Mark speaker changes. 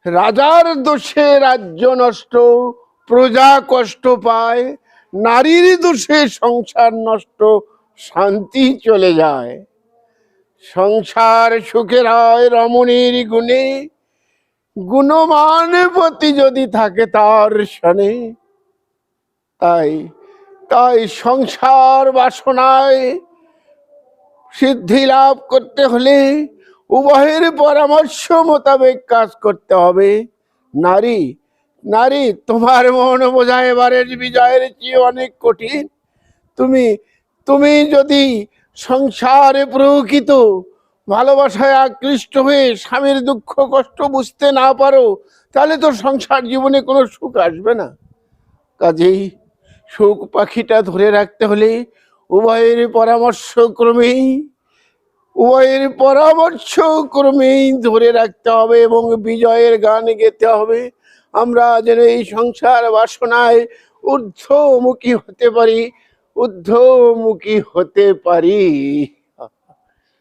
Speaker 1: রাজার দোষে রাজ্য নষ্ট, প্রজা কষ্ট পায়, নারীর দোষে সংসার নষ্ট, শান্তি চলে যায়। সংসার সুখের হয় রমণীর গুণে, গুণমান পতি যদি থাকে তার শনে। তাই তাই সংসার বাসনায় সিদ্ধি লাভ করতে হলে উভয়ের পরামর্শ মোতাবেক কাজ করতে হবে। নারী নারী তোমার মন বোঝা এবারের বিজয়ের চেয়ে অনেক কঠিন। তুমি তুমি যদি সংসারে প্রকৃত ভালোবাসায় আকৃষ্ট হয়ে স্বামীর দুঃখ কষ্ট বুঝতে না পারো, তাহলে তো সংসার জীবনে কোনো সুখ আসবে না। কাজেই সুখ পাখিটা ধরে রাখতে হলে উভয়ের পরামর্শ ক্রমেই ধরে রাখতে হবে এবং বিজয়ের গান গেতে হবে। আমরা যেন এই সংসার বাসনায় ঊর্ধ্বমুখী হতে পারি।